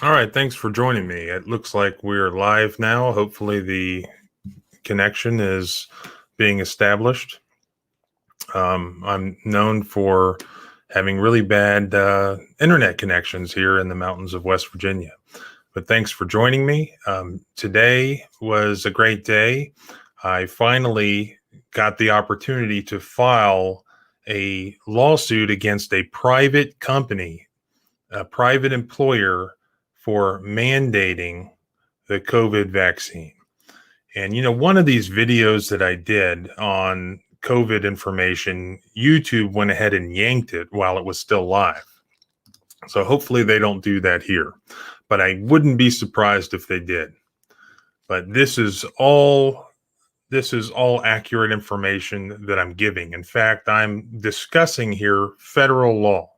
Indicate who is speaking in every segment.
Speaker 1: All right, thanks for joining me. It looks like we're live now. Hopefully, the connection is being established. I'm known for having really bad internet connections here in the mountains of West Virginia. But thanks for joining me. Today was a great day. I finally got the opportunity to file a lawsuit against a private company, a private employer, for mandating the COVID vaccine. And, one of these videos that I did on COVID information, YouTube went ahead and yanked it while it was still live. So hopefully they don't do that here. But I wouldn't be surprised if they did. But this is all accurate information that I'm giving. In fact, I'm discussing here federal law.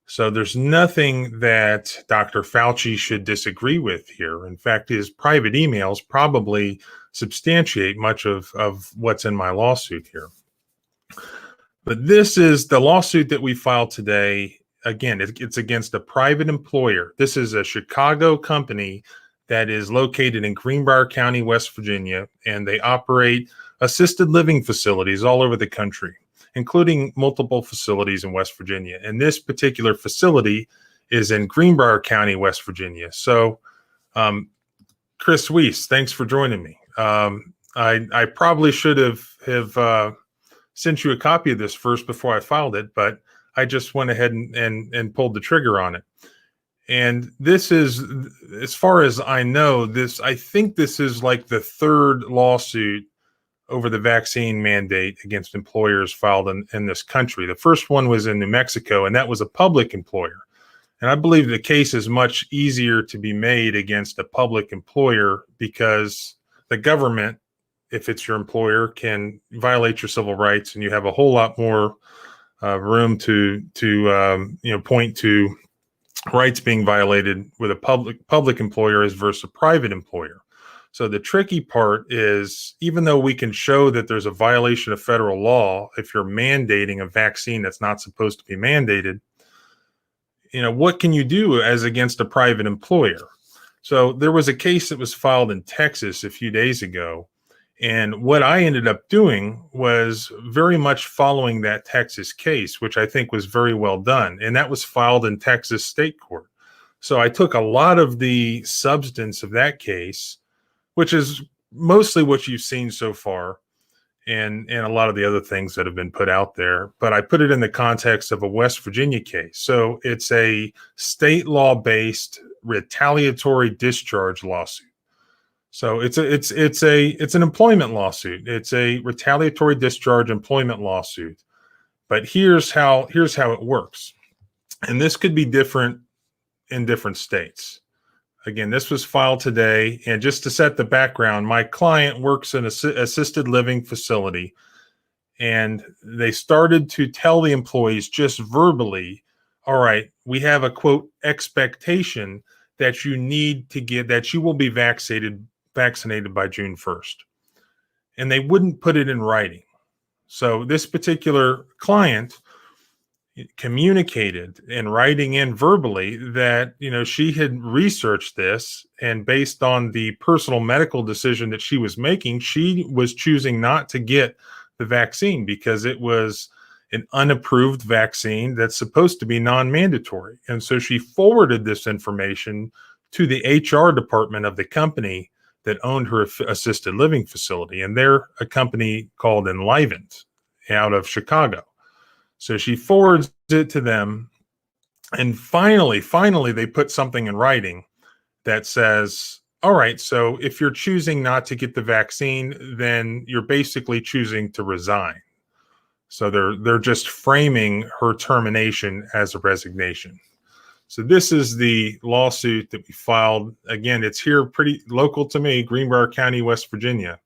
Speaker 1: So there's nothing that Dr. Fauci should disagree with here. In fact, his private emails probably substantiate much of what's in my lawsuit here. But this is the lawsuit that we filed today. Again, it's against a private employer. This is a Chicago company that is located in Greenbrier County, West Virginia, and they operate assisted living facilities all over the country, including multiple facilities in West Virginia. And this particular facility is in Greenbrier County, West Virginia. So, Chris Weiss, thanks for joining me. I probably should have sent you a copy of this first before I filed it, but I just went ahead and pulled the trigger on it. And this is, as far as I know, I think this is like the third lawsuit over the vaccine mandate against employers filed in this country. The first one was in New Mexico, and that was a public employer. And I believe the case is much easier to be made against a public employer because the government, if it's your employer, can violate your civil rights, and you have a whole lot more room to point to rights being violated with a public employer as versus a private employer. So the tricky part is, even though we can show that there's a violation of federal law if you're mandating a vaccine that's not supposed to be mandated, what can you do as against a private employer? So there was a case that was filed in Texas a few days ago. And what I ended up doing was very much following that Texas case, which I think was very well done. And that was filed in Texas state court. So I took a lot of the substance of that case, which is mostly what you've seen so far, and a lot of the other things that have been put out there. But I put it in the context of a West Virginia case. So it's a state law-based retaliatory discharge lawsuit. So it's an employment lawsuit. It's a retaliatory discharge employment lawsuit. But here's how it works. And this could be different in different states. Again, this was filed today. And just to set the background, my client works in an assisted living facility. And they started to tell the employees just verbally, all right, we have a quote expectation that you will be vaccinated by June 1st. And they wouldn't put it in writing. So this particular client communicated in writing and verbally that, she had researched this, and based on the personal medical decision that she was making, she was choosing not to get the vaccine because it was an unapproved vaccine that's supposed to be non-mandatory. And so she forwarded this information to the HR department of the company that owned her assisted living facility. And they're a company called Enlivant out of Chicago. So she forwards it to them. And finally, they put something in writing that says, all right, so if you're choosing not to get the vaccine, then you're basically choosing to resign. So they're just framing her termination as a resignation. So this is the lawsuit that we filed. Again, it's here pretty local to me, Greenbrier County, West Virginia,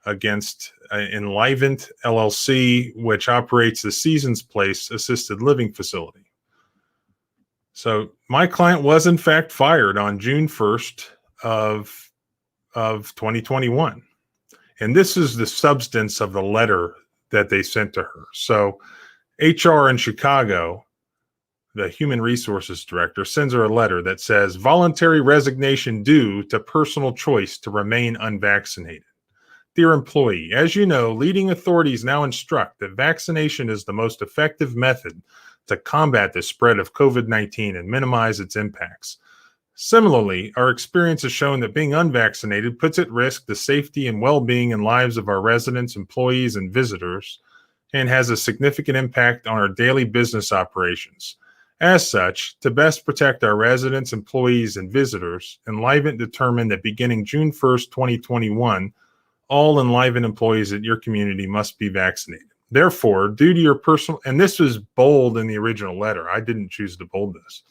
Speaker 1: against Enlivant LLC, which operates the Seasons Place assisted living facility. So my client was in fact fired on June 1st of 2021. And this is the substance of the letter that they sent to her. So HR in Chicago the human resources director, sends her a letter that says, voluntary resignation due to personal choice to remain unvaccinated. Dear employee, as you know, leading authorities now instruct that vaccination is the most effective method to combat the spread of COVID-19 and minimize its impacts. Similarly, our experience has shown that being unvaccinated puts at risk the safety and well-being and lives of our residents, employees, and visitors, and has a significant impact on our daily business operations. As such, to best protect our residents, employees, and visitors, Enlivant determined that beginning June 1st, 2021, all Enlivant employees at your community must be vaccinated. Therefore, due to your personal, and this was bold in the original letter, I didn't choose to bold this.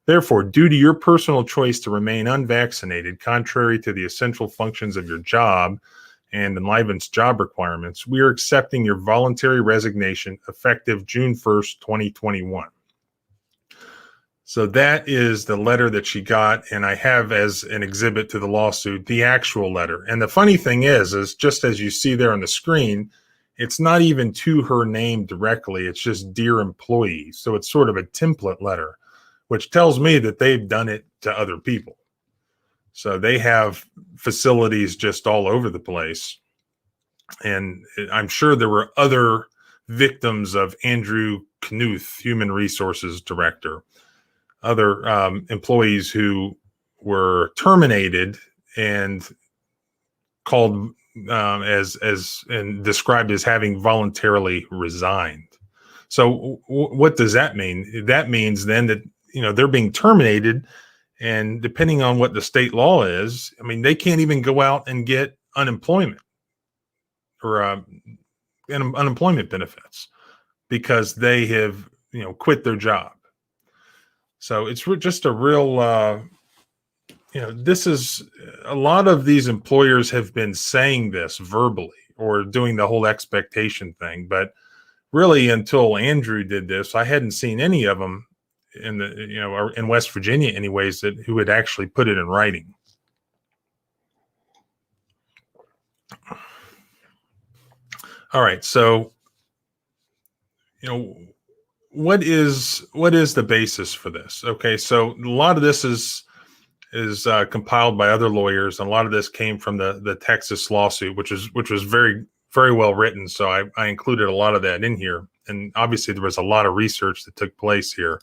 Speaker 1: Therefore, due to your personal choice to remain unvaccinated, contrary to the essential functions of your job and Enlivant's job requirements, we are accepting your voluntary resignation effective June 1st, 2021. So that is the letter that she got, and I have as an exhibit to the lawsuit the actual letter. And the funny thing is just as you see there on the screen, it's not even to her name directly. It's just dear employee. So it's sort of a template letter, which tells me that they've done it to other people. So they have facilities just all over the place. And I'm sure there were other victims of Andrew Knuth, Human Resources Director, other employees who were terminated and called and described as having voluntarily resigned. So what does that mean? That means then that, they're being terminated, and depending on what the state law is, I mean, they can't even go out and get unemployment or unemployment benefits because they have, quit their job. So it's just a real, this is a lot of these employers have been saying this verbally or doing the whole expectation thing. But really, until Andrew did this, I hadn't seen any of them in in West Virginia, anyways, who had actually put it in writing. All right. So, what is the basis for this? Okay, so a lot of this is compiled by other lawyers, and a lot of this came from the Texas lawsuit, which was very, very well written. So I included a lot of that in here, and obviously there was a lot of research that took place here.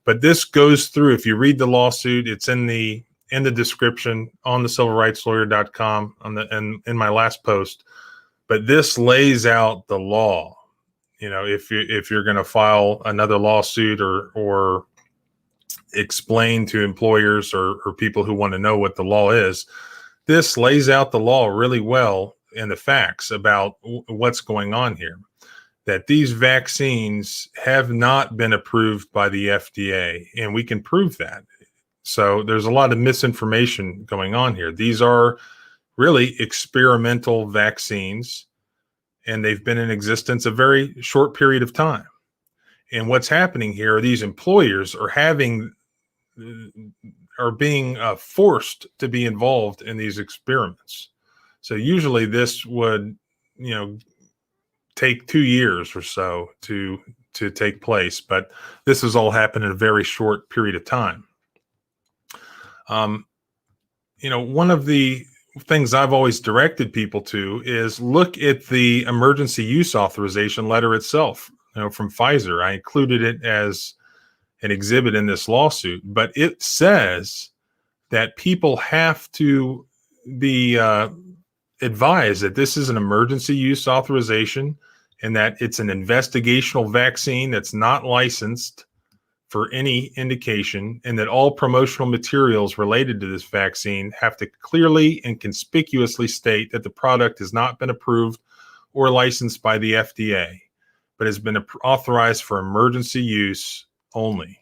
Speaker 1: But this goes through. If you read the lawsuit, it's in the description on the civilrightslawyer.com and in my last post. But this lays out the law. If you're going to file another lawsuit or explain to employers or people who want to know what the law is, this lays out the law really well and the facts about what's going on here. That these vaccines have not been approved by the FDA, and we can prove that. So there's a lot of misinformation going on here. These are really experimental vaccines, and they've been in existence a very short period of time. And what's happening here are these employers are being forced to be involved in these experiments. So usually this would, take 2 years or so to take place, but this has all happened in a very short period of time. One of the things I've always directed people to is look at the emergency use authorization letter itself, from Pfizer. I included it as an exhibit in this lawsuit, but it says that people have to be advised that this is an emergency use authorization and that it's an investigational vaccine that's not licensed for any indication, and that all promotional materials related to this vaccine have to clearly and conspicuously state that the product has not been approved or licensed by the FDA, but has been authorized for emergency use only.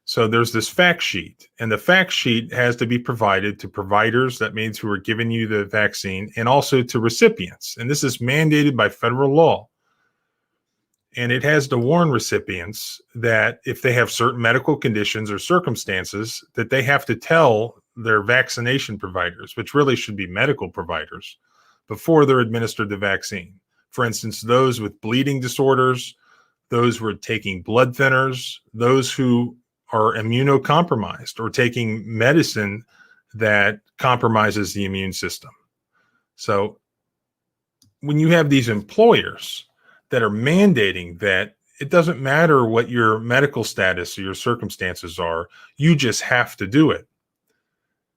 Speaker 1: So there's this fact sheet, and the fact sheet has to be provided to providers, that means who are giving you the vaccine, and also to recipients. And this is mandated by federal law. And it has to warn recipients that if they have certain medical conditions or circumstances, that they have to tell their vaccination providers, which really should be medical providers, before they're administered the vaccine. For instance, those with bleeding disorders, those who are taking blood thinners, those who are immunocompromised or taking medicine that compromises the immune system. So when you have these employers that are mandating that it doesn't matter what your medical status or your circumstances are, you just have to do it.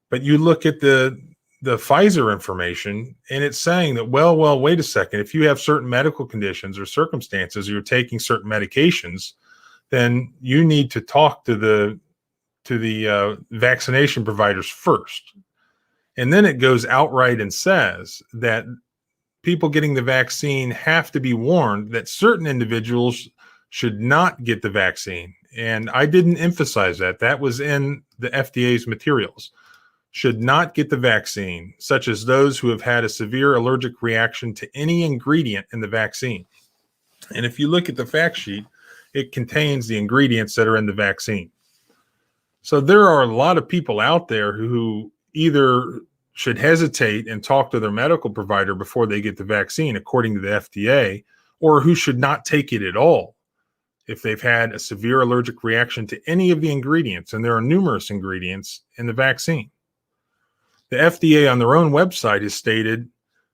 Speaker 1: But you look at the Pfizer information and it's saying that, well, wait a second. If you have certain medical conditions or circumstances, or you're taking certain medications, then you need to talk to the vaccination providers first. And then it goes outright and says that people getting the vaccine have to be warned that certain individuals should not get the vaccine. And I didn't emphasize that. That was in the FDA's materials. Should not get the vaccine, such as those who have had a severe allergic reaction to any ingredient in the vaccine. And if you look at the fact sheet, it contains the ingredients that are in the vaccine. So there are a lot of people out there who either should hesitate and talk to their medical provider before they get the vaccine, according to the FDA, or who should not take it at all if they've had a severe allergic reaction to any of the ingredients, and there are numerous ingredients in the vaccine. The FDA on their own website has stated,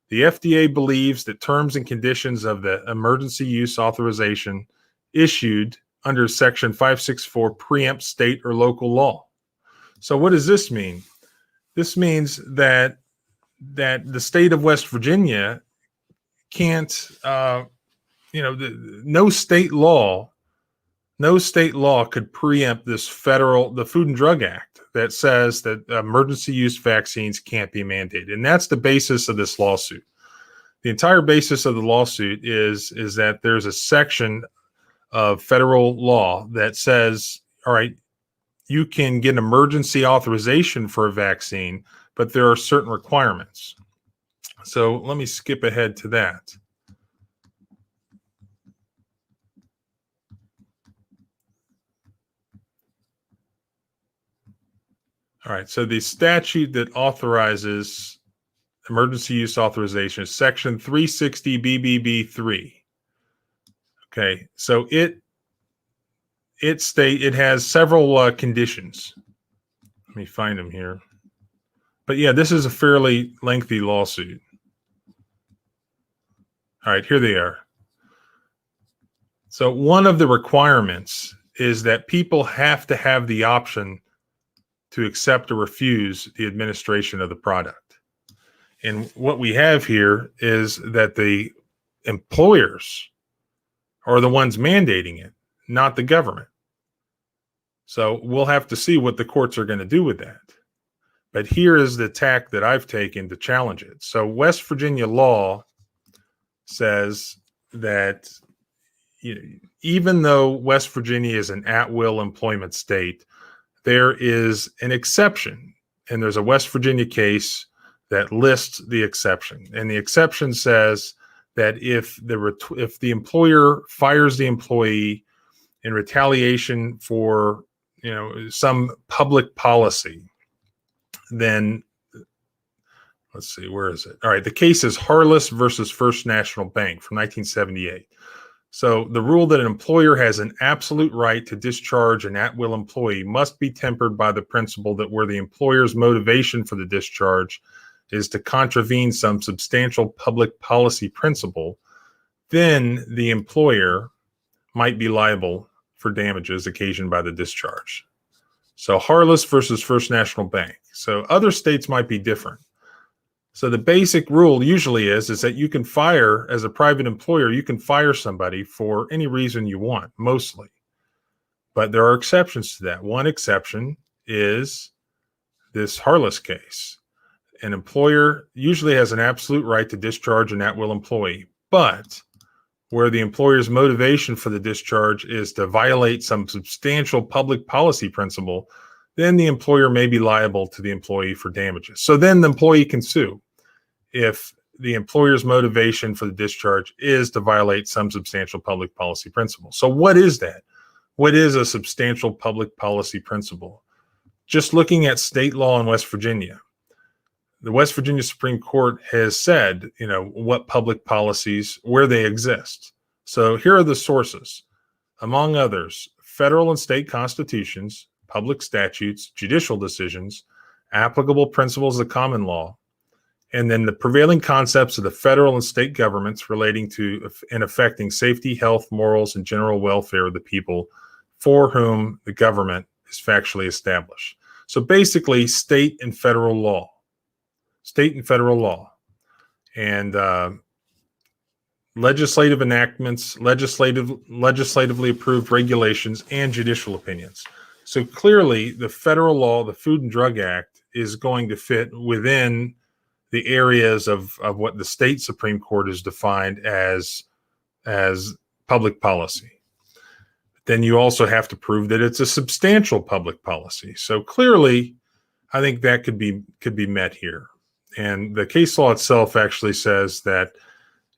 Speaker 1: the FDA believes that terms and conditions of the emergency use authorization issued under Section 564 preempt state or local law. So what does this mean? This means that the state of West Virginia can't, no state law could preempt this the Food and Drug Act that says that emergency use vaccines can't be mandated. And that's the basis of this lawsuit. The entire basis of the lawsuit is that there's a section of federal law that says, all right, you can get emergency authorization for a vaccine, but there are certain requirements. So let me skip ahead to that. All right, so the statute that authorizes emergency use authorization is Section 360 BBB3. Okay, so it has several conditions. Let me find them here. But yeah, this is a fairly lengthy lawsuit. All right, here they are. So one of the requirements is that people have to have the option to accept or refuse the administration of the product. And what we have here is that the employers are the ones mandating it, not the government. So we'll have to see what the courts are going to do with that. But here is the tack that I've taken to challenge it. So West Virginia law says that even though West Virginia is an at-will employment state, there is an exception. And there's a West Virginia case that lists the exception. And the exception says that if the employer fires the employee in retaliation for some public policy, then let's see, where is it? All right, the case is Harless versus First National Bank from 1978. So the rule that an employer has an absolute right to discharge an at-will employee must be tempered by the principle that where the employer's motivation for the discharge is to contravene some substantial public policy principle, then the employer might be liable for damages occasioned by the discharge. So Harless versus First National Bank. So other states might be different. So the basic rule usually is that you can fire, as a private employer, you can fire somebody for any reason you want, mostly. But there are exceptions to that. One exception is this Harless case. An employer usually has an absolute right to discharge an at-will employee, but where the employer's motivation for the discharge is to violate some substantial public policy principle, then the employer may be liable to the employee for damages. So then the employee can sue if the employer's motivation for the discharge is to violate some substantial public policy principle. So what is that? What is a substantial public policy principle? Just looking at state law in West Virginia, the West Virginia Supreme Court has said, what public policies, where they exist. So here are the sources. among others, federal and state constitutions, public statutes, judicial decisions, applicable principles of common law, and then the prevailing concepts of the federal and state governments relating to and affecting safety, health, morals, and general welfare of the people for whom the government is factually established. So basically, state and federal law. And legislative enactments, legislatively approved regulations, and judicial opinions. So clearly, the federal law, the Food and Drug Act, is going to fit within the areas of what the state Supreme Court has defined as public policy. Then you also have to prove that it's a substantial public policy. So clearly, I think that could be met here. And the case law itself actually says that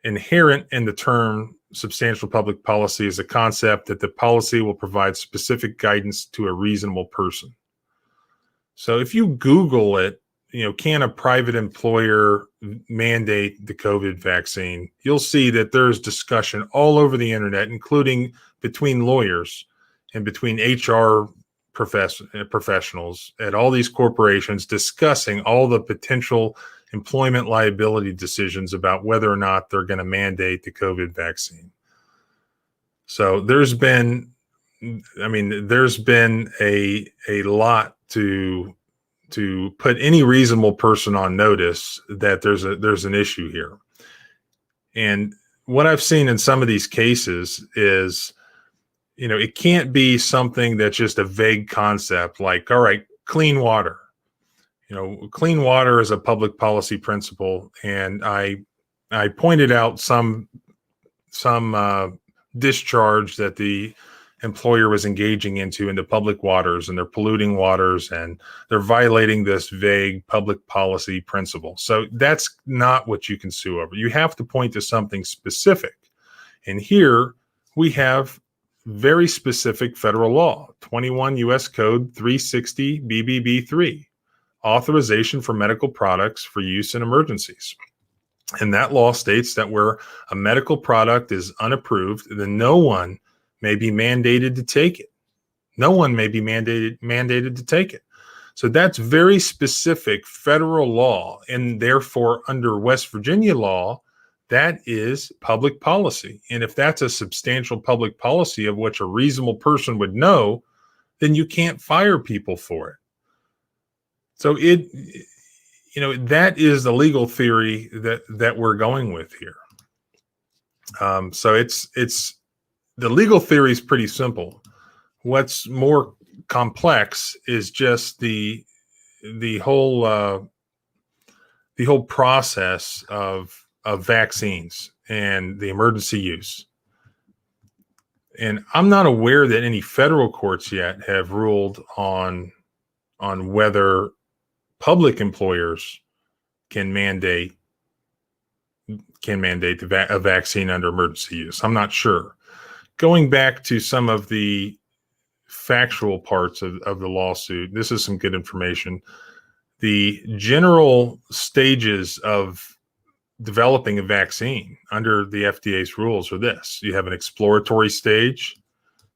Speaker 1: inherent in the term substantial public policy is a concept that the policy will provide specific guidance to a reasonable person. So if you Google it, can a private employer mandate the COVID vaccine? You'll see that there's discussion all over the internet, including between lawyers and between HR professionals at all these corporations, discussing all the potential employment liability decisions about whether or not they're going to mandate the COVID vaccine. So there's been a lot to put any reasonable person on notice that there's an issue here. And what I've seen in some of these cases is, it can't be something that's just a vague concept like, all right, clean water. Clean water is a public policy principle. And I pointed out some discharge that the employer was engaging into public waters, and they're polluting waters, and they're violating this vague public policy principle. So that's not what you can sue over. You have to point to something specific. And here we have very specific federal law, 21 U.S. Code 360 BBB3, authorization for medical products for use in emergencies. And that law states that where a medical product is unapproved, then no one may be mandated to take it. No one may be mandated to take it. So that's very specific federal law. And therefore, under West Virginia law, that is public policy. And if that's a substantial public policy of which a reasonable person would know, then you can't fire people for it. So that is the legal theory that we're going with here. So it's the legal theory is pretty simple. What's more complex is just the whole process of vaccines and the emergency use. And I'm not aware that any federal courts yet have ruled on whether public employers can mandate a vaccine under emergency use. I'm not sure. Going back to some of the factual parts of the lawsuit, this is some good information. The general stages of developing a vaccine under the FDA's rules are this. You have an exploratory stage.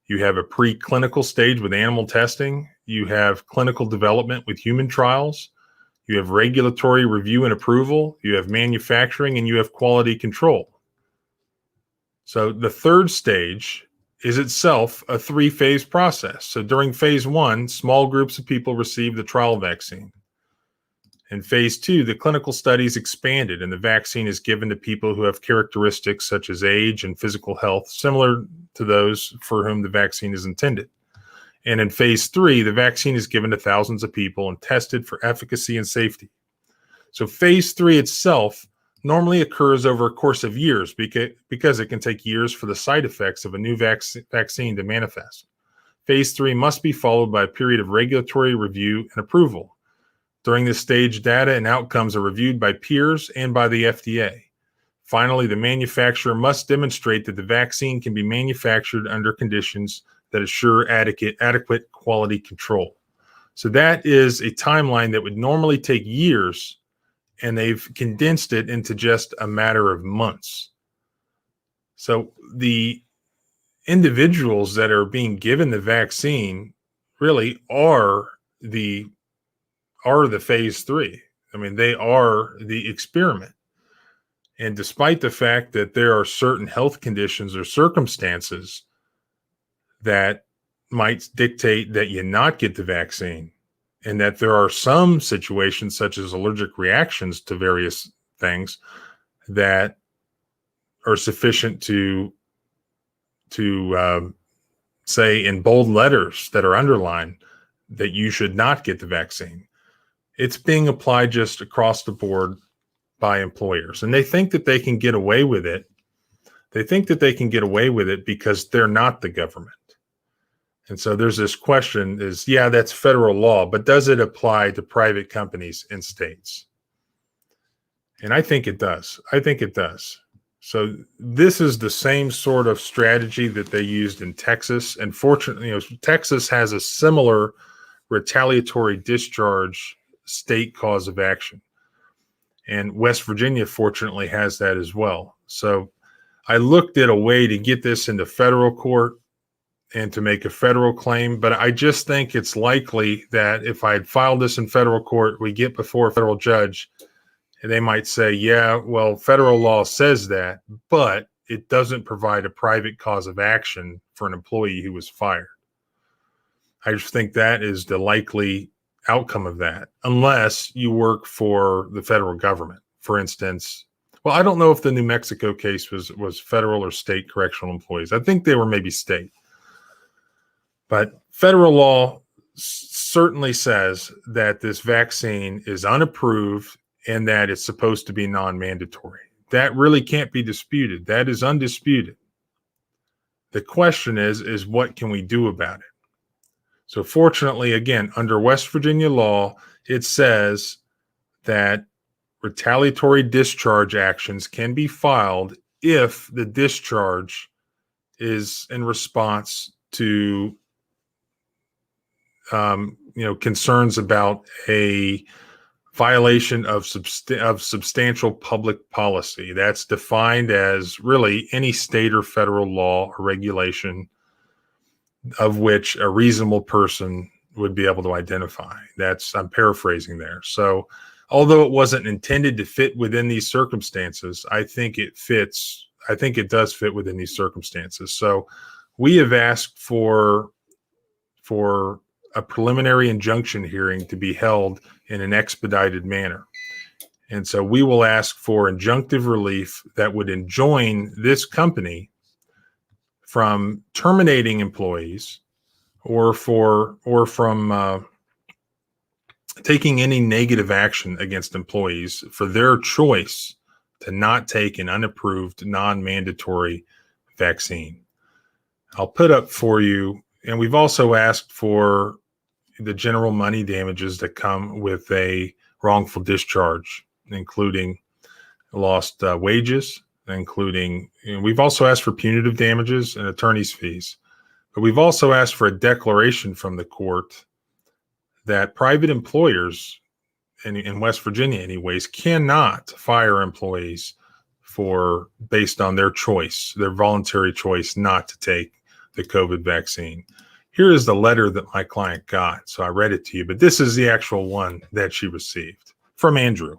Speaker 1: You have a preclinical stage with animal testing. You have clinical development with human trials. You have regulatory review and approval. You have manufacturing, and you have quality control. So the third stage is itself a 3-phase process. So during phase 1, small groups of people receive the trial vaccine. In phase 2, the clinical studies expanded, and the vaccine is given to people who have characteristics such as age and physical health, similar to those for whom the vaccine is intended. And in phase 3, the vaccine is given to thousands of people and tested for efficacy and safety. So phase 3 itself normally occurs over a course of years because it can take years for the side effects of a new vaccine to manifest. Phase 3 must be followed by a period of regulatory review and approval. During this stage, data and outcomes are reviewed by peers and by the FDA. Finally, the manufacturer must demonstrate that the vaccine can be manufactured under conditions that assure adequate quality control. So that is a timeline that would normally take years, and they've condensed it into just a matter of months. So individuals that are being given the vaccine really are the phase 3. I mean, they are the experiment. And despite the fact that there are certain health conditions or circumstances that might dictate that you not get the vaccine, and that there are some situations such as allergic reactions to various things that are sufficient to say in bold letters that are underlined that you should not get the vaccine. It's being applied just across the board by employers, and they think that they can get away with it. They think that they can get away with it because they're not the government. And so there's this question is, yeah, that's federal law, but does it apply to private companies and states? And I think it does. I think it does. So this is the same sort of strategy that they used in Texas. And fortunately, Texas has a similar retaliatory discharge state cause of action. And West Virginia, fortunately, has that as well. So I looked at a way to get this into federal court and to make a federal claim, but I just think it's likely that if I had filed this in federal court, we get before a federal judge, and they might say, yeah, well, federal law says that, but it doesn't provide a private cause of action for an employee who was fired. I just think that is the likely outcome of that, unless you work for the federal government. For instance, well, I don't know if the New Mexico case was federal or state correctional employees. I think they were maybe state. But federal law certainly says that this vaccine is unapproved and that it's supposed to be non-mandatory. That really can't be disputed. That is undisputed. The question is what can we do about it? So fortunately, again, under West Virginia law, it says that retaliatory discharge actions can be filed if the discharge is in response to concerns about a violation of substantial public policy. That's defined as really any state or federal law or regulation of which a reasonable person would be able to identify. I'm paraphrasing there. So although it wasn't intended to fit within these circumstances, I think it fits. I think it does fit within these circumstances. So we have asked for a preliminary injunction hearing to be held in an expedited manner. And so we will ask for injunctive relief that would enjoin this company from terminating employees or from taking any negative action against employees for their choice to not take an unapproved, non-mandatory vaccine. I'll put up for you, and we've also asked for the general money damages that come with a wrongful discharge, including lost wages, including, we've also asked for punitive damages and attorney's fees. But we've also asked for a declaration from the court that private employers, in West Virginia anyways, cannot fire employees based on their choice, their voluntary choice not to take the COVID vaccine. Here is the letter that my client got. So I read it to you, but this is the actual one that she received from Andrew.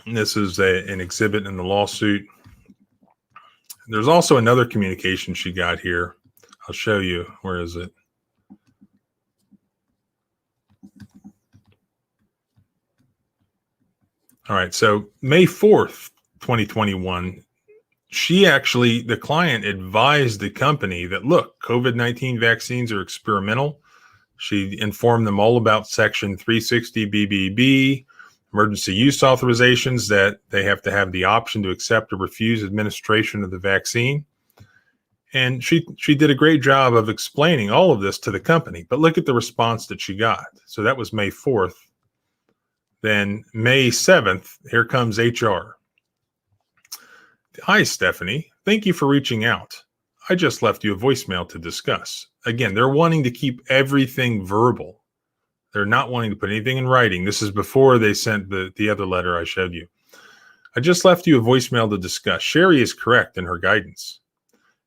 Speaker 1: And this is an exhibit in the lawsuit. There's also another communication she got here. I'll show you. Where is it? All right. So May 4th, 2021, the client advised the company that, look, COVID-19 vaccines are experimental. She informed them all about Section 360 BBB, emergency use authorizations, that they have to have the option to accept or refuse administration of the vaccine. And she did a great job of explaining all of this to the company. But look at the response that she got. So that was May 4th. Then May 7th, here comes HR. Hi, Stephanie. Thank you for reaching out. I just left you a voicemail to discuss. Again, they're wanting to keep everything verbal. They're not wanting to put anything in writing. This is before they sent the other letter I showed you. I just left you a voicemail to discuss. Sherry is correct in her guidance.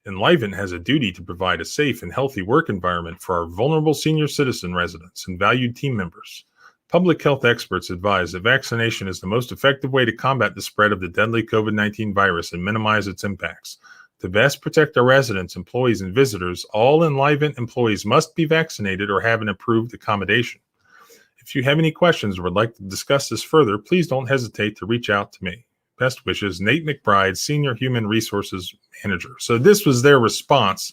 Speaker 1: Enlivant has a duty to provide a safe and healthy work environment for our vulnerable senior citizen residents and valued team members. Public health experts advise that vaccination is the most effective way to combat the spread of the deadly COVID-19 virus and minimize its impacts. To best protect our residents, employees, and visitors, all Enlivant employees must be vaccinated or have an approved accommodation. If you have any questions or would like to discuss this further, please don't hesitate to reach out to me. Best wishes, Nate McBride, Senior Human Resources Manager. So this was their response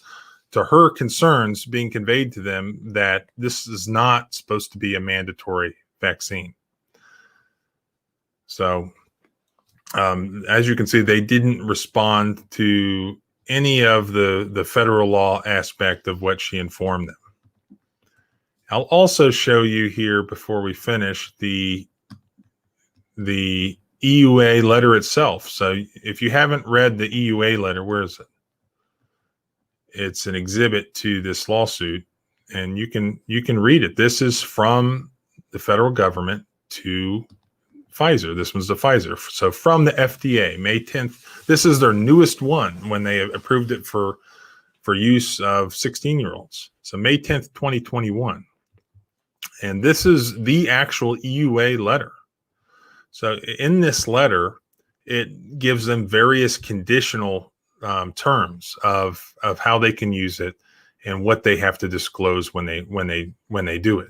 Speaker 1: to her concerns being conveyed to them that this is not supposed to be a mandatory vaccine. So as you can see, they didn't respond to any of the federal law aspect of what she informed them. I'll also show you here before we finish the EUA letter itself. So if you haven't read the EUA letter, where is it? It's an exhibit to this lawsuit, and you can read it. This is from the federal government to Pfizer. This one's the Pfizer. So from the FDA, May 10th. This is their newest one when they approved it for use of 16-year-olds. So May 10th, 2021. And this is the actual EUA letter. So in this letter, it gives them various conditional terms of how they can use it and what they have to disclose when they do it.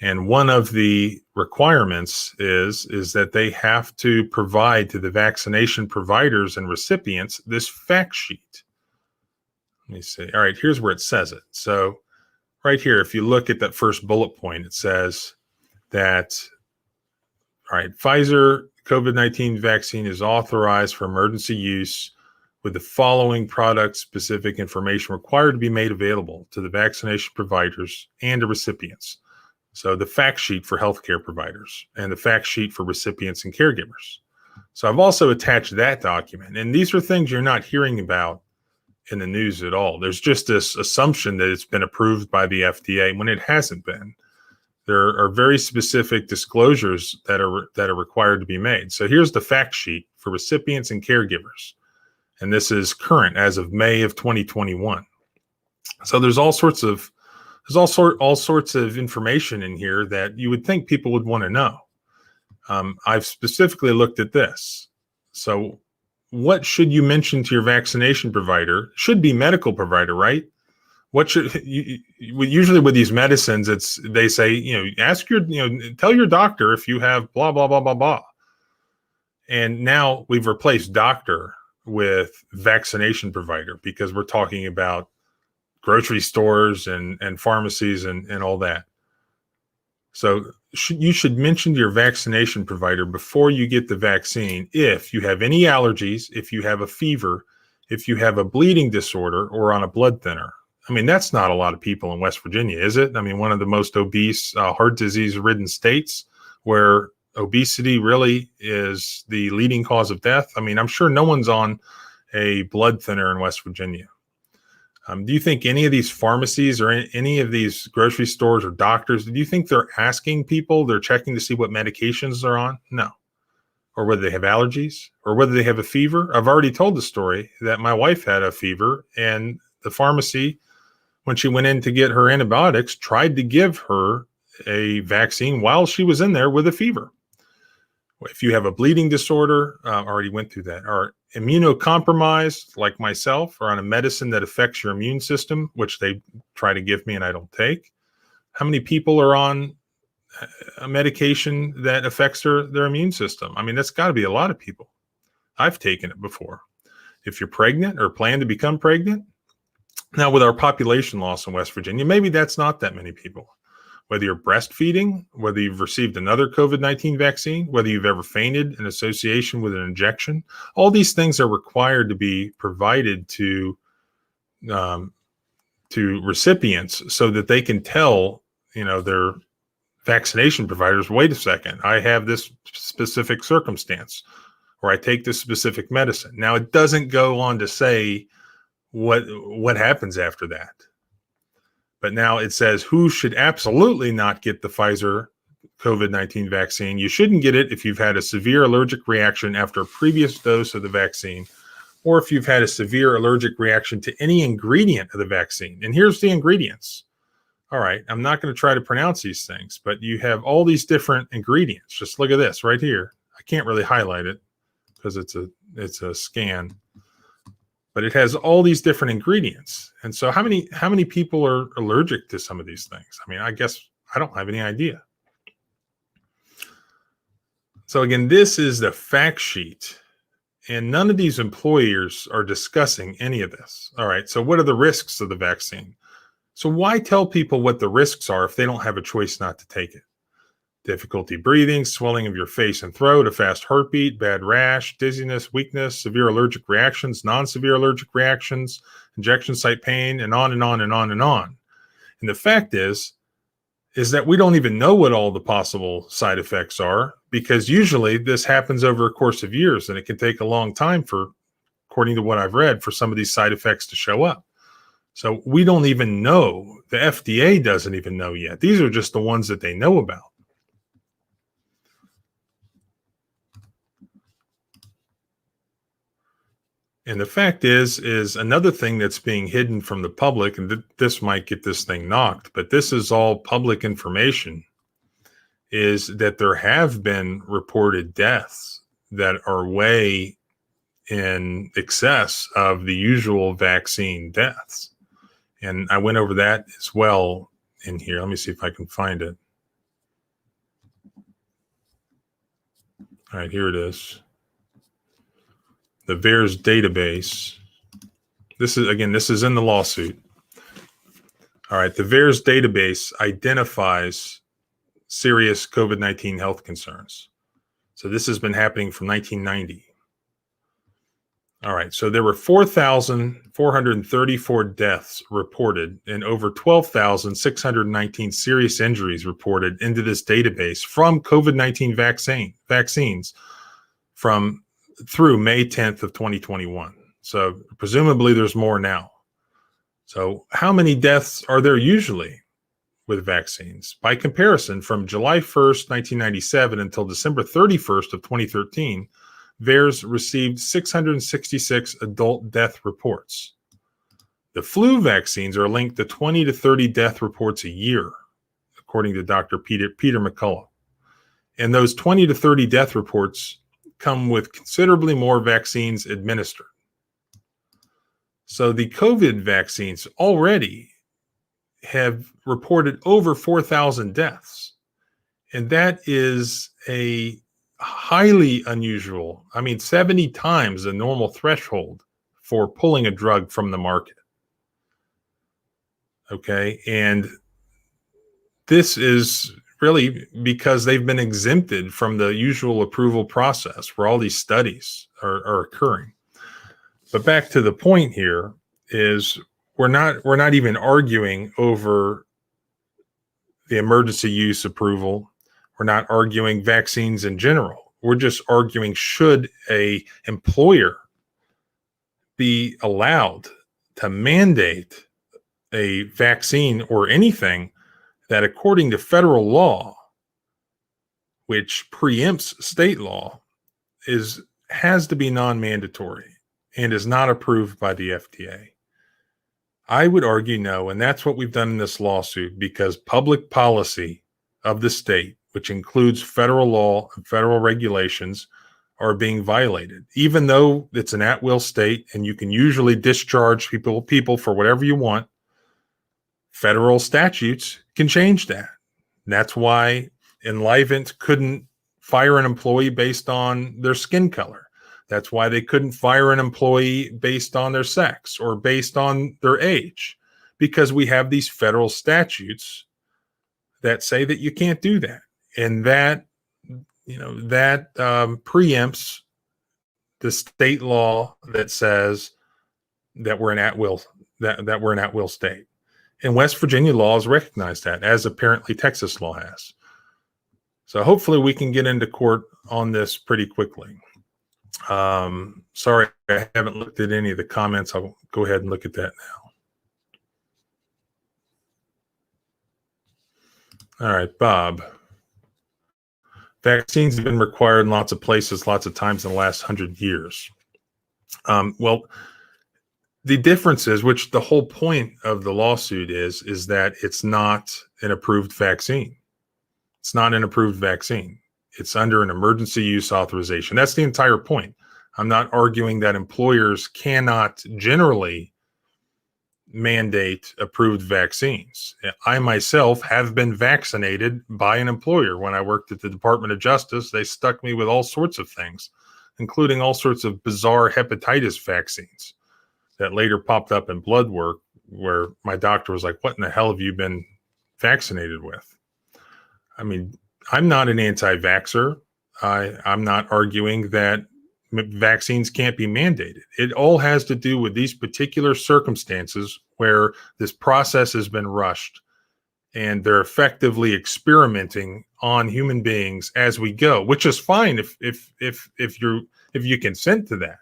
Speaker 1: And one of the requirements is that they have to provide to the vaccination providers and recipients this fact sheet. Let me see. All right, here's where it says it. So right here, if you look at that first bullet point, it says that, all right, Pfizer COVID-19 vaccine is authorized for emergency use with the following product-specific information required to be made available to the vaccination providers and the recipients. So the fact sheet for healthcare providers and the fact sheet for recipients and caregivers. So I've also attached that document. And these are things you're not hearing about in the news at all. There's just this assumption that it's been approved by the FDA when it hasn't been. There are very specific disclosures that are required to be made. So here's the fact sheet for recipients and caregivers. And this is current as of May of 2021. So there's all sorts of information in here that you would think people would want to know. I've specifically looked at this. So what should you mention to your vaccination provider? Should be medical provider, right? What should you usually with these medicines, they say, ask tell your doctor if you have blah, blah, blah, blah, blah. And now we've replaced doctor with vaccination provider because we're talking about grocery stores and pharmacies and all that. So you should mention to your vaccination provider before you get the vaccine if you have any allergies, if you have a fever, if you have a bleeding disorder or on a blood thinner. I mean, that's not a lot of people in West Virginia, is it? I mean, one of the most obese, heart disease-ridden states where obesity really is the leading cause of death. I mean, I'm sure no one's on a blood thinner in West Virginia. Do you think any of these pharmacies or any of these grocery stores or doctors, do you think they're asking people, they're checking to see what medications they're on? No. Or whether they have allergies or whether they have a fever. I've already told the story that my wife had a fever and the pharmacy, when she went in to get her antibiotics, tried to give her a vaccine while she was in there with a fever. If you have a bleeding disorder, already went through that, or immunocompromised like myself, or on a medicine that affects your immune system, which they try to give me and I don't take. How many people are on a medication that affects their immune system? I mean, that's got to be a lot of people. I've taken it before. If you're pregnant or plan to become pregnant, now with our population loss in West Virginia, maybe that's not that many people. Whether you're breastfeeding, whether you've received another COVID-19 vaccine, whether you've ever fainted in association with an injection, all these things are required to be provided to recipients so that they can tell, their vaccination providers, wait a second, I have this specific circumstance, or I take this specific medicine. Now, it doesn't go on to say what happens after that. But now it says who should absolutely not get the Pfizer COVID-19 vaccine. You shouldn't get it if you've had a severe allergic reaction after a previous dose of the vaccine, or if you've had a severe allergic reaction to any ingredient of the vaccine. And here's the ingredients. All right, I'm not going to try to pronounce these things, but you have all these different ingredients. Just look at this right here. I can't really highlight it because it's a scan, but it has all these different ingredients. And so how many people are allergic to some of these things? I mean, I guess I don't have any idea. So again, this is the fact sheet, and none of these employers are discussing any of this. All right, so what are the risks of the vaccine? So why tell people what the risks are if they don't have a choice not to take it? Difficulty breathing, swelling of your face and throat, a fast heartbeat, bad rash, dizziness, weakness, severe allergic reactions, non-severe allergic reactions, injection site pain, and on and on and on and on. And the fact is that we don't even know what all the possible side effects are, because usually this happens over a course of years, and it can take a long time for, according to what I've read, for some of these side effects to show up. So we don't even know. The FDA doesn't even know yet. These are just the ones that they know about. And the fact is another thing that's being hidden from the public, and this might get this thing knocked, but this is all public information, is that there have been reported deaths that are way in excess of the usual vaccine deaths. And I went over that as well in here. Let me see if I can find it. All right, here it is. The VAERS database. This is in the lawsuit. All right, the VAERS database identifies serious COVID-19 health concerns. So this has been happening from 1990. All right, so there were 4,434 deaths reported and over 12,619 serious injuries reported into this database from COVID-19 vaccines through May 10th of 2021. So presumably there's more now. So how many deaths are there usually with vaccines? By comparison, from July 1st, 1997 until December 31st of 2013, VAERS received 666 adult death reports. The flu vaccines are linked to 20 to 30 death reports a year, according to Dr. Peter McCullough. And those 20 to 30 death reports come with considerably more vaccines administered. So the COVID vaccines already have reported over 4,000 deaths. And that is a highly unusual, 70 times the normal threshold for pulling a drug from the market. Okay. And this is really because they've been exempted from the usual approval process where all these studies are occurring. But back to the point here is we're not even arguing over the emergency use approval. We're not arguing vaccines in general. We're just arguing, should a employer be allowed to mandate a vaccine or anything that, according to federal law, which preempts state law, has to be non-mandatory and is not approved by the FDA? I would argue no, and that's what we've done in this lawsuit, because public policy of the state, which includes federal law and federal regulations, are being violated. Even though it's an at-will state and you can usually discharge people for whatever you want, federal statutes can change that. And that's why Enlivant couldn't fire an employee based on their skin color. That's why they couldn't fire an employee based on their sex or based on their age, because we have these federal statutes that say that you can't do that. And that preempts the state law that says that we're an at-will state. And West Virginia law has recognized that, as apparently Texas law has. So hopefully we can get into court on this pretty quickly. Sorry, I haven't looked at any of the comments. I'll go ahead and look at that now. All right, Bob. Vaccines have been required in lots of places, lots of times in the last 100 years. Well, the difference is, which the whole point of the lawsuit is that it's not an approved vaccine. It's not an approved vaccine. It's under an emergency use authorization. That's the entire point. I'm not arguing that employers cannot generally mandate approved vaccines. I myself have been vaccinated by an employer. When I worked at the Department of Justice, they stuck me with all sorts of things, including all sorts of bizarre hepatitis vaccines that later popped up in blood work, where my doctor was like, what in the hell have you been vaccinated with? I mean, I'm not an anti-vaxxer. I'm not arguing that vaccines can't be mandated. It all has to do with these particular circumstances where this process has been rushed and they're effectively experimenting on human beings as we go, which is fine if you consent to that.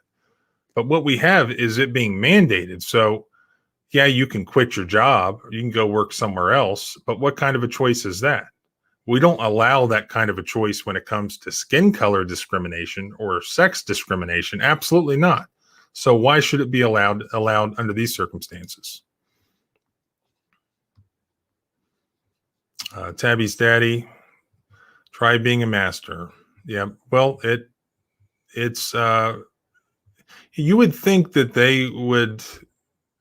Speaker 1: But what we have is it being mandated. So yeah, you can quit your job, you can go work somewhere else, but what kind of a choice is that? We don't allow that kind of a choice when it comes to skin color discrimination or sex discrimination. Absolutely not. So why should it be allowed under these circumstances? Tabby's daddy, try being a master. Yeah, well, it's you would think that they would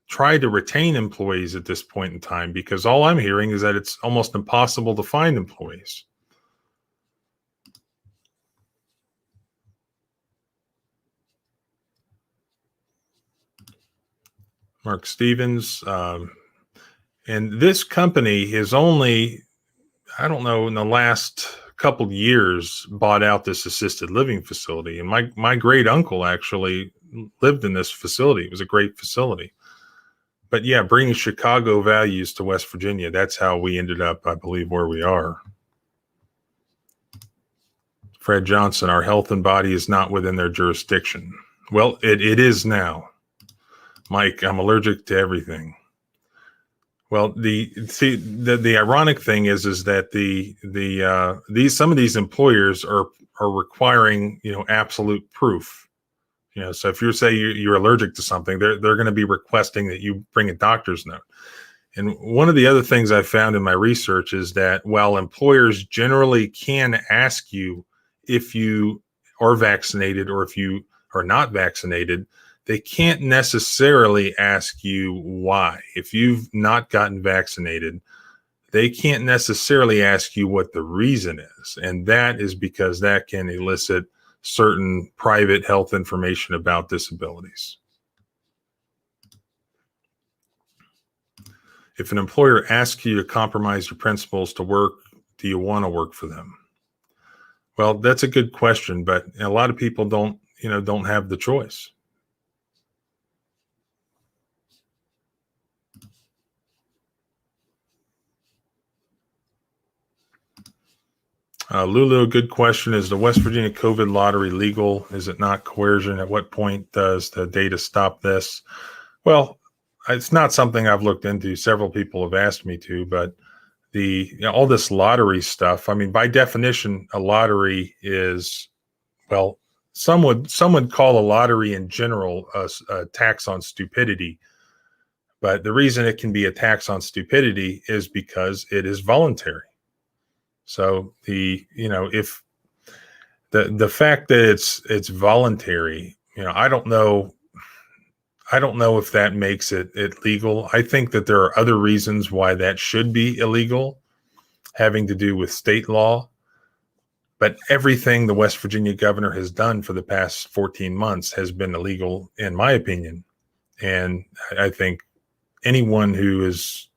Speaker 1: try to retain employees at this point in time, because all I'm hearing is that it's almost impossible to find employees. Mark Stevens, and this company has only, I don't know, in the last couple of years bought out this assisted living facility. And my great uncle actually lived in this facility. It was a great facility. But yeah, bringing Chicago values to West Virginia, that's how we ended up, I believe, where we are. Fred Johnson, our health and body is not within their jurisdiction. Well, it is now. Mike, I'm allergic to everything. Well, the ironic thing is that some of these employers are requiring, absolute proof. So if you're allergic to something, they're going to be requesting that you bring a doctor's note. And one of the other things I found in my research is that while employers generally can ask you if you are vaccinated or if you are not vaccinated, they can't necessarily ask you why. If you've not gotten vaccinated, they can't necessarily ask you what the reason is. And that is because that can elicit certain private health information about disabilities. If an employer asks you to compromise your principles to work, do you want to work for them? Well, that's a good question, but a lot of people don't have the choice. Lulu, good question. Is the West Virginia COVID lottery legal? Is it not coercion? At what point does the data stop this? Well, it's not something I've looked into. Several people have asked me to, but all this lottery stuff, I mean, by definition, a lottery is, well, some would call a lottery in general a tax on stupidity. But the reason it can be a tax on stupidity is because it is voluntary. So if the fact that it's voluntary, I don't know if that makes it legal. I think that there are other reasons why that should be illegal, having to do with state law. But everything the West Virginia governor has done for the past 14 months has been illegal, in my opinion. And I think anyone who is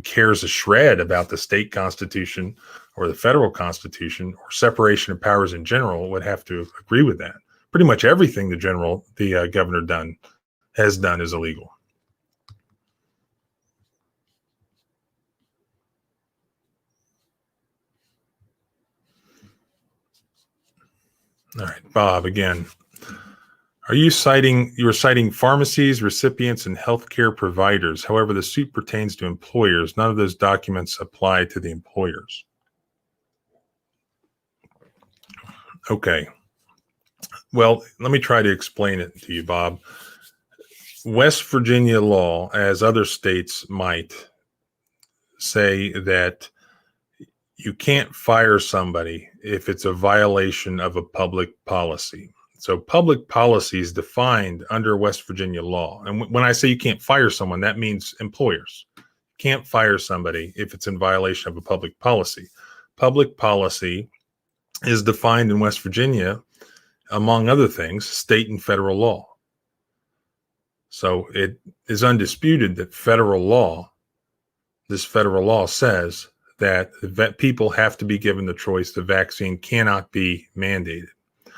Speaker 1: cares a shred about the state constitution or the federal constitution or separation of powers in general would have to agree with that. Pretty much everything the governor has done is illegal. All right, Bob, again. You were citing pharmacies, recipients, and healthcare providers. However, the suit pertains to employers. None of those documents apply to the employers. Okay. Well, let me try to explain it to you, Bob. West Virginia law, as other states might, say that you can't fire somebody if it's a violation of a public policy. So public policy is defined under West Virginia law. And when I say you can't fire someone, that means employers can't fire somebody if it's in violation of a public policy. Public policy is defined in West Virginia, among other things, state and federal law. So it is undisputed that this federal law says that people have to be given the choice. The vaccine cannot be mandated.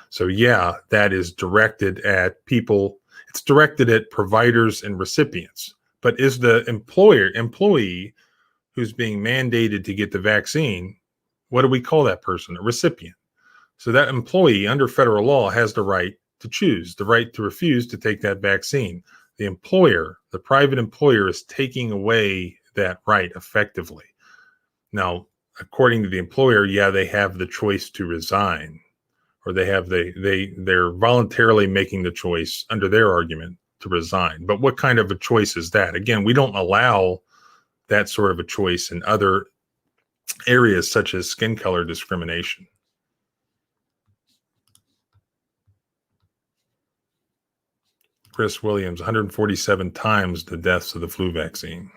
Speaker 1: So yeah, that is directed at people. It's directed at providers and recipients. But is the employee who's being mandated to get the vaccine, what do we call that person? A recipient. So that employee under federal law has the right to choose, the right to refuse to take that vaccine. The employer, the private employer, is taking away that right effectively. Now, according to the employer, yeah, they have the choice to resign, or they're voluntarily making the choice under their argument to resign. But what kind of a choice is that? Again, we don't allow that sort of a choice in other areas such as skin color discrimination. Chris Williams, 147 times the deaths of the flu vaccine.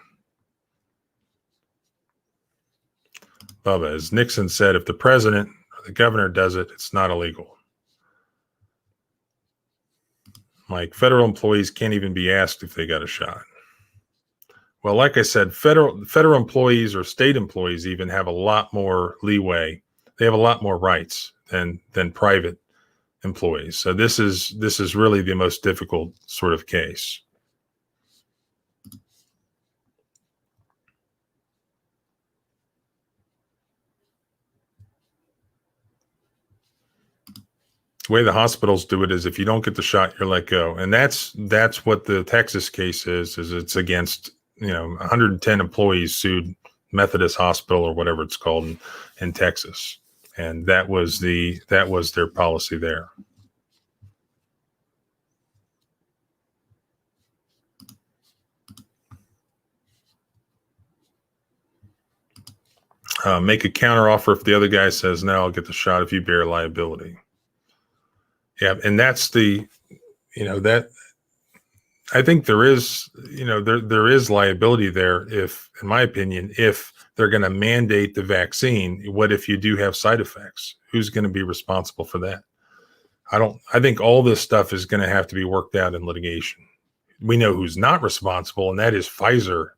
Speaker 1: Bubba, as Nixon said, if the president or the governor does it, it's not illegal. Like, federal employees can't even be asked if they got a shot. Well, like I said, federal employees or state employees even have a lot more leeway. They have a lot more rights than private employees. So this is really the most difficult sort of case. The way the hospitals do it is if you don't get the shot, you're let go. And that's what the Texas case is it's against, 110 employees sued Methodist Hospital or whatever it's called in Texas. And that was their policy there. Make a counteroffer if the other guy says, no, I'll get the shot if you bear liability. Yeah, and that's that I think there is, there is liability there if, in my opinion, if they're going to mandate the vaccine. What if you do have side effects? Who's going to be responsible for that? I think all this stuff is going to have to be worked out in litigation. We know who's not responsible, and that is Pfizer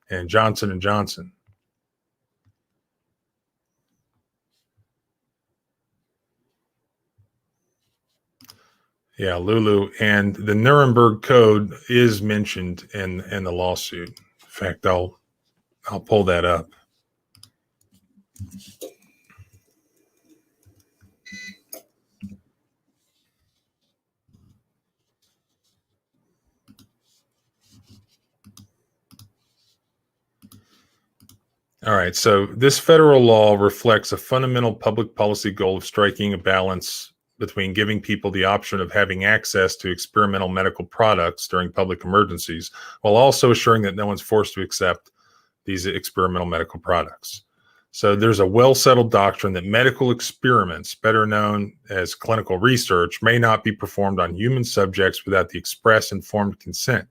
Speaker 1: and Johnson & Johnson. Yeah, Lulu, and the Nuremberg Code is mentioned in the lawsuit. In fact, I'll pull that up. All right, so this federal law reflects a fundamental public policy goal of striking a balance between giving people the option of having access to experimental medical products during public emergencies, while also assuring that no one's forced to accept these experimental medical products. So there's a well-settled doctrine that medical experiments, better known as clinical research, may not be performed on human subjects without the express informed consent.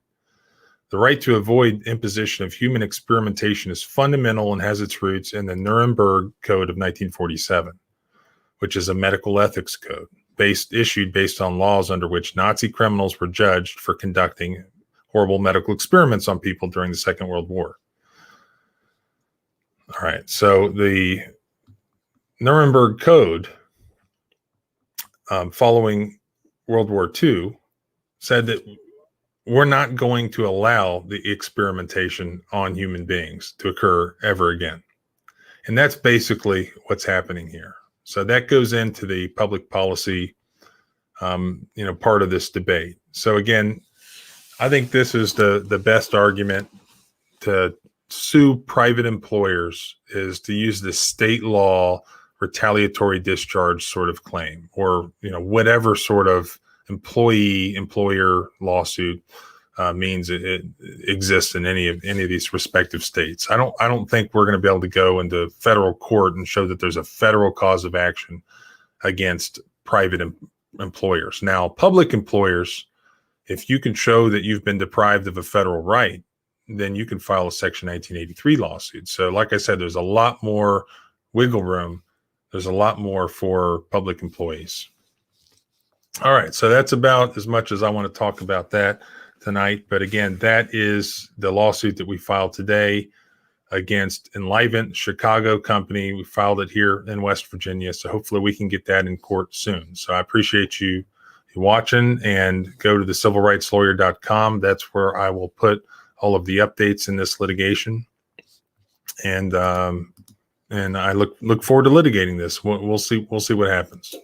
Speaker 1: The right to avoid imposition of human experimentation is fundamental and has its roots in the Nuremberg Code of 1947, which is a medical ethics code issued based on laws under which Nazi criminals were judged for conducting horrible medical experiments on people during the Second World War. All right, so the Nuremberg Code, following World War II, said that we're not going to allow the experimentation on human beings to occur ever again. And that's basically what's happening here. So that goes into the public policy, part of this debate. So again, I think this is the best argument to sue private employers, is to use the state law retaliatory discharge sort of claim, or whatever sort of employer lawsuit means it exists in any of these respective states. I don't think we're going to be able to go into federal court and show that there's a federal cause of action against private employers. Now, public employers, if you can show that you've been deprived of a federal right, then you can file a Section 1983 lawsuit. So like I said, there's a lot more wiggle room. There's a lot more for public employees. All right, so that's about as much as I want to talk about that tonight. But again, that is the lawsuit that we filed today against Enlivant, Chicago company. We filed it here in West Virginia. So hopefully we can get that in court soon. So I appreciate you watching, and go to thecivilrightslawyer.com. That's where I will put all of the updates in this litigation. And I look forward to litigating this. We'll see what happens.